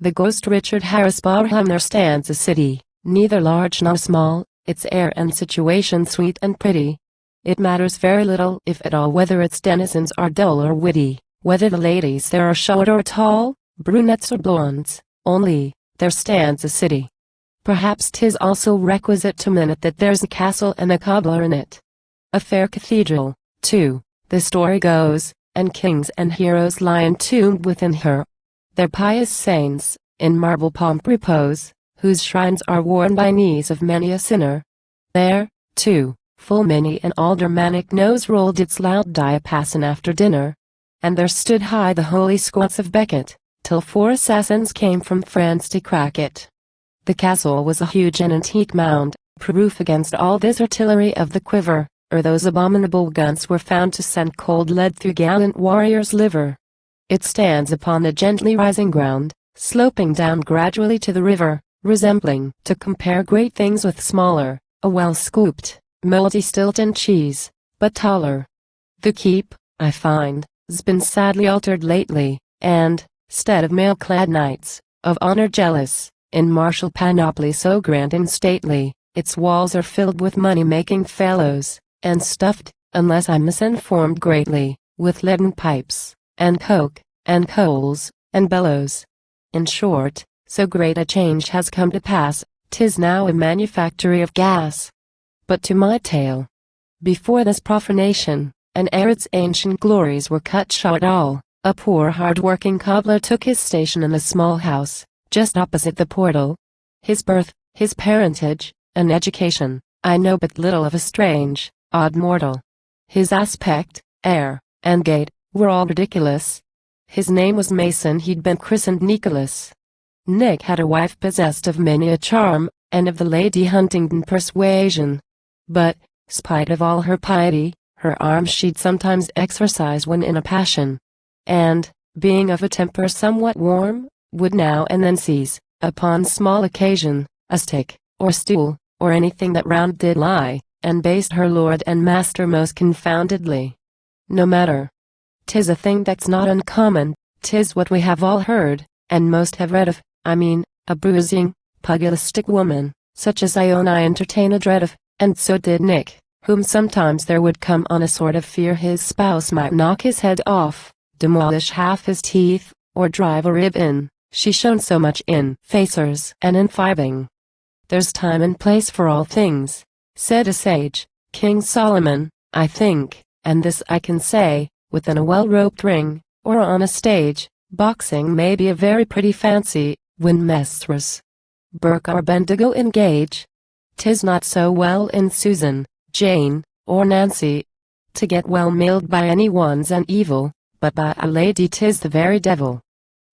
The ghost Richard Harris Barham. There stands a city, neither large nor small, its air and situation sweet and pretty. It matters very little, if at all, whether its denizens are dull or witty, whether the ladies there are short or tall, brunettes or blondes, only, there stands a city. Perhaps 'tis also requisite to minute that there's a castle and a cobbler in it. A fair cathedral, too, the story goes, and kings and heroes lie entombed within her. Their pious saints, in marble pomp repose, whose shrines are worn by knees of many a sinner. There, too, full many an aldermanic nose rolled its loud diapason after dinner. And there stood high the holy squats of Becket, till 4 assassins came from France to crack it. The castle was a huge and antique mound, proof against all this artillery of the quiver, or those abominable guns were found to send cold lead through gallant warrior's liver. It stands upon a gently rising ground, sloping down gradually to the river, resembling, to compare great things with smaller, a well-scooped, mouldy Stilton cheese, but taller. The keep, I find, has been sadly altered lately, and, stead of mail-clad knights, of honor jealous, in martial panoply so grand and stately, its walls are filled with money-making fellows, and stuffed, unless I'm misinformed greatly, with leaden pipes, and coke, and coals, and bellows. In short, so great a change has come to pass, 'tis now a manufactory of gas. But to my tale. Before this profanation, and ere its ancient glories were cut short all, a poor hard-working cobbler took his station in a small house, just opposite the portal. His birth, his parentage, and education, I know but little of a strange, odd mortal. His aspect, air, and gait, were all ridiculous. His name was Mason, he'd been christened Nicholas. Nick had a wife possessed of many a charm, and of the Lady Huntingdon persuasion. But, spite of all her piety, her arms she'd sometimes exercise when in a passion. And, being of a temper somewhat warm, would now and then seize, upon small occasion, a stick, or stool, or anything that round did lie, and based her lord and master most confoundedly. No matter. 'Tis a thing that's not uncommon, 'tis what we have all heard, and most have read of, I mean, a bruising, pugilistic woman, such as I own I entertain a dread of, and so did Nick, whom sometimes there would come on a sort of fear his spouse might knock his head off, demolish half his teeth, or drive a rib in, she shone so much in facers and in fibbing. There's time and place for all things, said a sage, King Solomon, I think, and this I can say, within a well-roped ring, or on a stage, boxing may be a very pretty fancy, when Messrs. Burke or Bendigo engage. 'Tis not so well in Susan, Jane, or Nancy, to get well mailed by any one's an evil, but by a lady 'tis the very devil.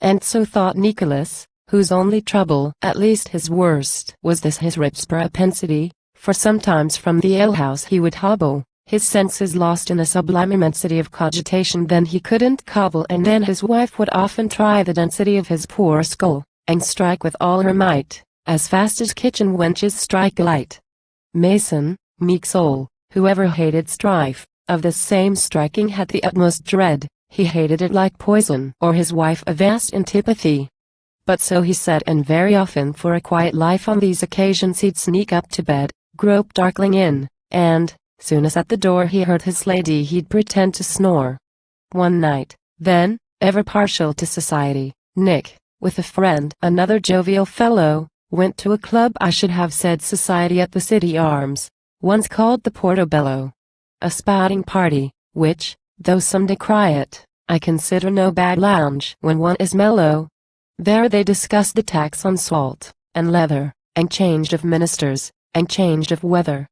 And so thought Nicholas, whose only trouble, at least his worst, was this his rip's propensity, for sometimes from the alehouse he would hobble, his senses lost in a sublime immensity of cogitation, then he couldn't cobble, and then his wife would often try the density of his poor skull, and strike with all her might, as fast as kitchen wenches strike a light. Mason, meek soul, who ever hated strife, of this same striking had the utmost dread, he hated it like poison, or his wife a vast antipathy. But so he said, and very often for a quiet life on these occasions he'd sneak up to bed, grope darkling in, and, soon as at the door he heard his lady he'd pretend to snore. One night, then, ever partial to society, Nick, with a friend, another jovial fellow, went to a club, I should have said society, at the City Arms, once called the Portobello. A spouting party, which, though some decry it, I consider no bad lounge when one is mellow. There they discussed the tax on salt, and leather, and changed of ministers, and changed of weather.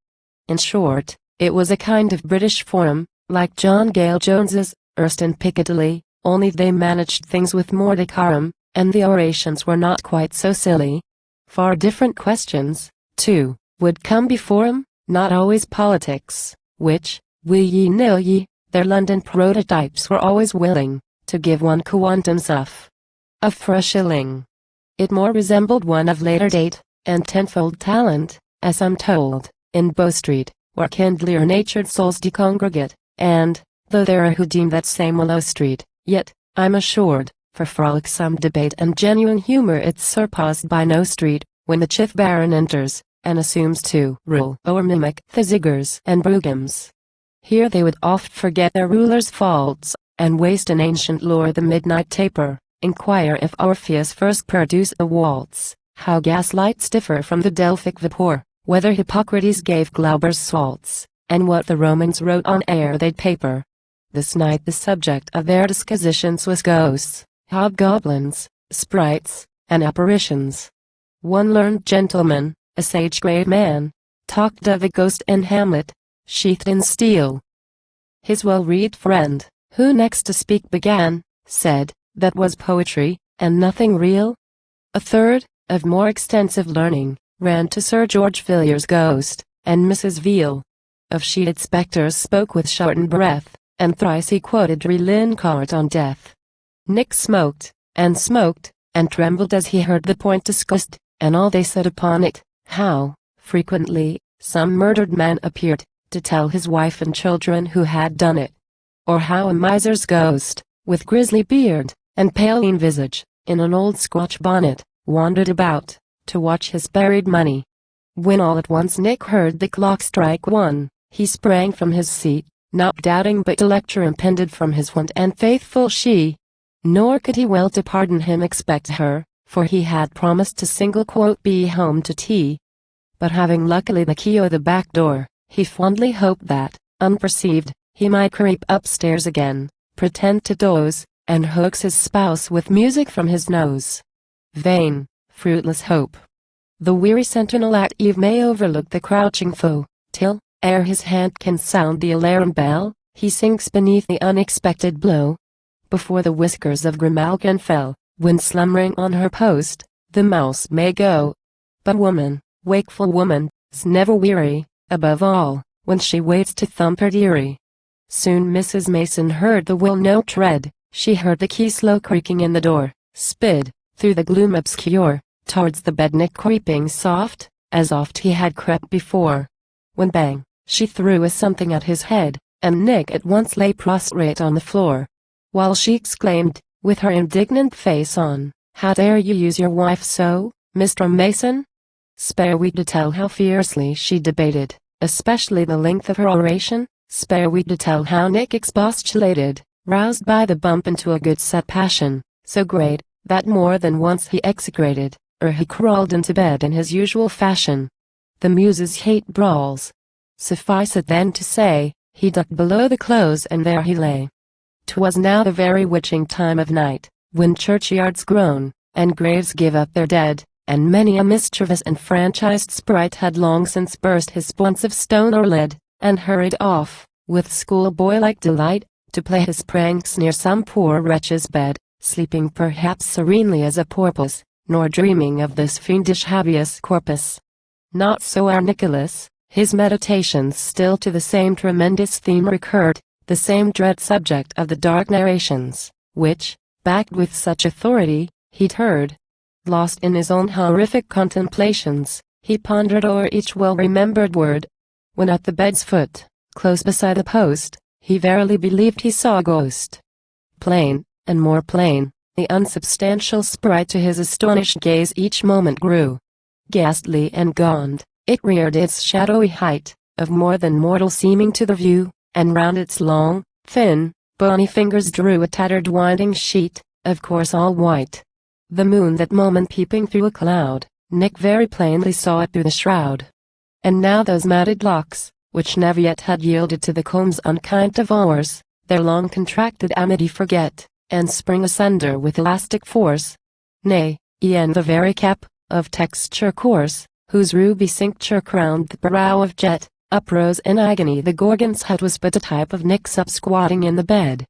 In short, it was a kind of British Forum, like John Gale Jones's, erst in Piccadilly, only they managed things with more decorum, and the orations were not quite so silly. Far different questions, too, would come before 'em, not always politics, which, will ye nill ye, their London prototypes were always willing to give one quantum suff of for a shilling. It more resembled one of later date, and tenfold talent, as I'm told, in Bow Street, where kindlier natured souls decongregate, and, though there are who deem that same Willow Street, yet, I'm assured, For frolicsome debate and genuine humor it's surpassed by no street, when the chief baron enters, and assumes to rule or mimic the ziggers and brugams. Here they would oft forget their ruler's faults, and waste in ancient lore the midnight taper, inquire if Orpheus first produced a waltz, how gaslights differ from the Delphic vapor, whether Hippocrates gave Glauber's salts, and what the Romans wrote on ere they'd paper. This night the subject of their disquisitions was ghosts, hobgoblins, sprites, and apparitions. One learned gentleman, a sage grave man, talked of a ghost in Hamlet, sheathed in steel. His well-read friend, who next to speak began, said, that was poetry, and nothing real. A third, of more extensive learning, ran to Sir George Villiers' ghost, and Mrs. Veal. Of sheeted spectres spoke with shortened breath, and thrice he quoted Lynchart on death. Nick smoked, and trembled as he heard the point discussed, and all they said upon it, how, frequently, some murdered man appeared, to tell his wife and children who had done it. Or how a miser's ghost, with grisly beard, and pale lean visage, in an old Scotch bonnet, wandered about, to watch his buried money. When all at once Nick heard the clock strike 1, he sprang from his seat, not doubting but the lecture impended from his want and faithful she. Nor could he well to pardon him expect her, for he had promised to "be home to tea." But having luckily the key o' the back door, he fondly hoped that, unperceived, he might creep upstairs again, pretend to doze, and hoax his spouse with music from his nose. Vain, fruitless hope. The weary sentinel at eve may overlook the crouching foe, till, ere his hand can sound the alarum bell, he sinks beneath the unexpected blow. Before the whiskers of Grimalkin fell, when slumbering on her post, the mouse may go. But woman, wakeful woman, is never weary, above all, when she waits to thump her dearie. Soon Mrs. Mason heard the well-known tread, she heard the key slow creaking in the door, spid, through the gloom obscure, towards the bed Nick creeping soft, as oft he had crept before. When bang, she threw a something at his head, and Nick at once lay prostrate on the floor. While she exclaimed, with her indignant face on, "How dare you use your wife so, Mr. Mason?" Spare we to tell how fiercely she debated, especially the length of her oration, spare we to tell how Nick expostulated, roused by the bump into a good set passion, so great, that more than once he execrated, or he crawled into bed in his usual fashion. The muses hate brawls. Suffice it then to say, he ducked below the clothes and there he lay. 'Twas now the very witching time of night, when churchyards groan, and graves give up their dead, and many a mischievous and franchised sprite had long since burst his sponge of stone or lead, and hurried off, with schoolboy-like delight, to play his pranks near some poor wretch's bed, sleeping perhaps serenely as a porpoise, nor dreaming of this fiendish habeas corpus. Not so our Nicholas, his meditations still to the same tremendous theme recurred, the same dread subject of the dark narrations, which, backed with such authority, he'd heard. Lost in his own horrific contemplations, he pondered o'er each well-remembered word. When at the bed's foot, close beside the post, he verily believed he saw a ghost. Plain, and more plain, the unsubstantial sprite to his astonished gaze each moment grew. Ghastly and gaunt, it reared its shadowy height, of more than mortal seeming to the view, and round its long, thin, bony fingers drew a tattered winding sheet, of course all white. The moon that moment peeping through a cloud, Nick very plainly saw it through the shroud. And now those matted locks, which never yet had yielded to the comb's unkind devours, their long contracted amity forget, and spring asunder with elastic force. Nay, e'en the very cap, of texture coarse, whose ruby cincture crowned the brow of jet, uprose in agony. The Gorgon's head was but a type of Nick's up squatting in the bed.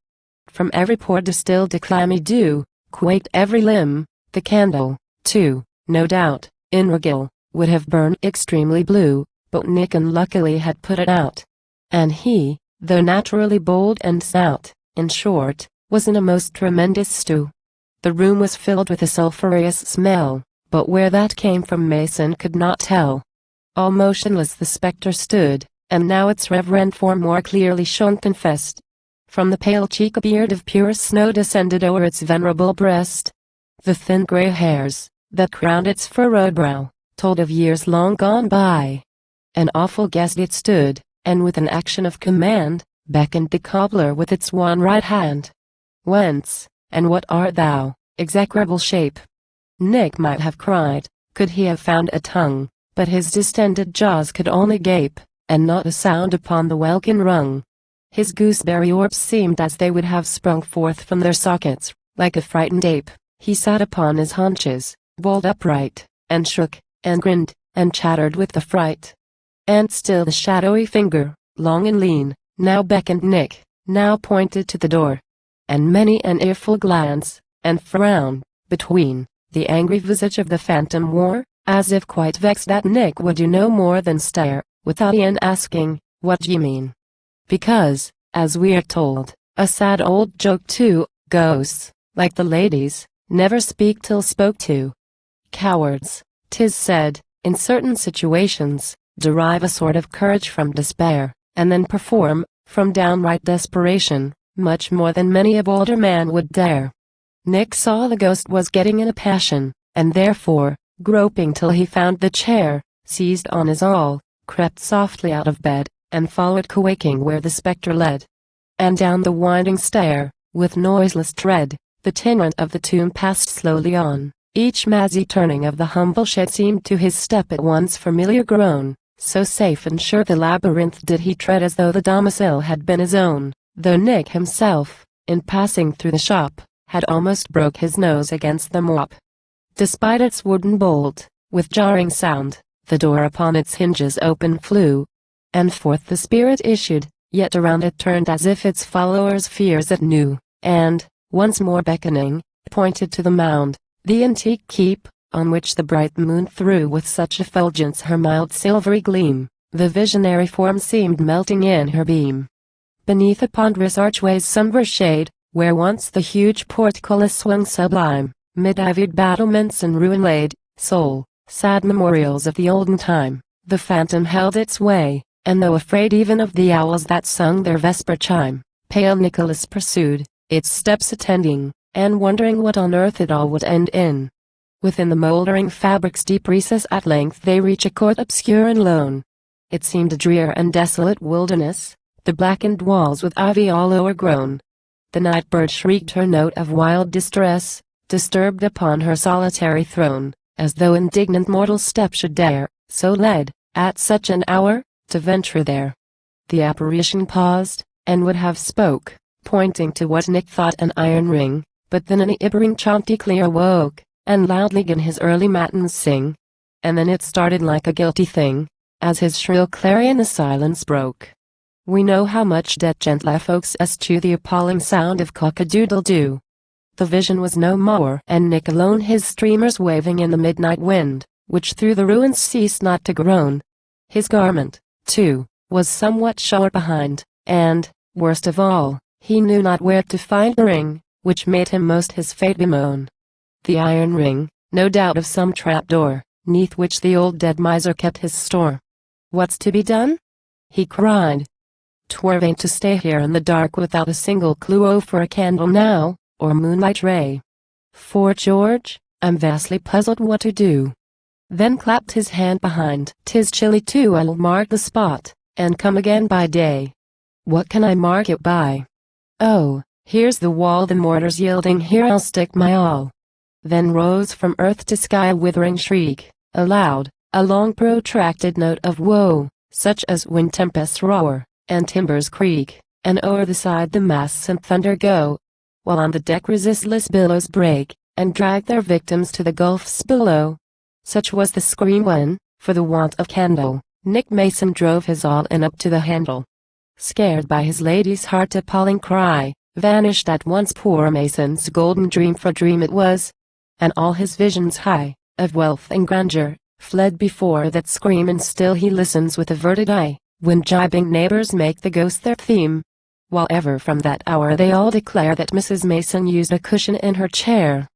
From every pore distilled a clammy dew, quaked every limb. The candle, too, no doubt, in Regil, would have burned extremely blue, but Nick unluckily had put it out. And he, though naturally bold and stout, in short, was in a most tremendous stew. The room was filled with a sulphurous smell, but where that came from Mason could not tell. All motionless the spectre stood, and now its reverend form more clearly shone confessed. From the pale cheek a beard of purest snow descended o'er its venerable breast. The thin gray hairs, that crowned its furrowed brow, told of years long gone by. An awful guest it stood, and with an action of command, beckoned the cobbler with its wan right hand. "Whence, and what art thou, execrable shape?" Nick might have cried, could he have found a tongue, but his distended jaws could only gape, and not a sound upon the welkin rung. His gooseberry orbs seemed as they would have sprung forth from their sockets. Like a frightened ape, he sat upon his haunches, bolt upright, and shook, and grinned, and chattered with the fright. And still the shadowy finger, long and lean, now beckoned Nick, now pointed to the door. And many an earful glance, and frown, between, the angry visage of the phantom wore, as if quite vexed that Nick would do no more than stare, without e'en asking, "What d'ye mean?" Because, as we are told, a sad old joke too, ghosts, like the ladies, never speak till spoke to. Cowards, 'tis said, in certain situations, derive a sort of courage from despair, and then perform, from downright desperation, much more than many a bolder man would dare. Nick saw the ghost was getting in a passion, and therefore, groping till he found the chair, seized on his awl, crept softly out of bed, and followed quaking where the spectre led. And down the winding stair, with noiseless tread, the tenant of the tomb passed slowly on. Each mazy turning of the humble shed seemed to his step at once familiar grown, so safe and sure the labyrinth did he tread as though the domicile had been his own, though Nick himself, in passing through the shop, had almost broke his nose against the mop. Despite its wooden bolt, with jarring sound, the door upon its hinges open flew, and forth the spirit issued, yet around it turned as if its followers' fears it knew, and, once more beckoning, pointed to the mound, the antique keep, on which the bright moon threw with such effulgence her mild silvery gleam. The visionary form seemed melting in her beam. Beneath a ponderous archway's sombre shade, where once the huge portcullis swung sublime, mid ivied battlements and ruin laid, sole, sad memorials of the olden time, the phantom held its way. And though afraid even of the owls that sung their vesper chime, pale Nicholas pursued, its steps attending, and wondering what on earth it all would end in. Within the mouldering fabric's deep recess at length they reach a court obscure and lone. It seemed a drear and desolate wilderness, the blackened walls with ivy all o'ergrown. The night bird shrieked her note of wild distress, disturbed upon her solitary throne, as though indignant mortal step should dare, so led, at such an hour, to venture there. The apparition paused, and would have spoke, pointing to what Nick thought an iron ring, but then an ibbering chanticleer woke, and loudly 'gan his early matins sing. And then it started like a guilty thing, as his shrill clarion the silence broke. We know how much dead gentlefolks eschew the appalling sound of cock-a-doodle-doo. The vision was no more, and Nick alone his streamers waving in the midnight wind, which through the ruins ceased not to groan. His garment, too, was somewhat short behind, and, worst of all, he knew not where to find the ring, which made him most his fate bemoan. The iron ring, no doubt of some trap-door, 'neath which the old dead miser kept his store. "What's to be done?" he cried. "'Twere vain to stay here in the dark without a single clue. Oh, for a candle now, or moonlight ray. For George, I'm vastly puzzled what to do." Then clapped his hand behind. "'Tis chilly too. I'll mark the spot, and come again by day." "What can I mark it by?" "Oh, here's the wall, the mortar's yielding, here I'll stick my all." Then rose from earth to sky a withering shriek, aloud, a long protracted note of woe, such as when tempests roar, and timbers creak, and o'er the side the masts and thunder go, while on the deck resistless billows break, and drag their victims to the gulfs below. Such was the scream when, for the want of candle, Nick Mason drove his all-in up to the handle. Scared by his lady's heart-appalling cry, vanished at once poor Mason's golden dream, for dream it was, and all his visions high, of wealth and grandeur, fled before that scream. And still he listens with averted eye, when gibing neighbors make the ghost their theme, while ever from that hour they all declare that Mrs. Mason used a cushion in her chair,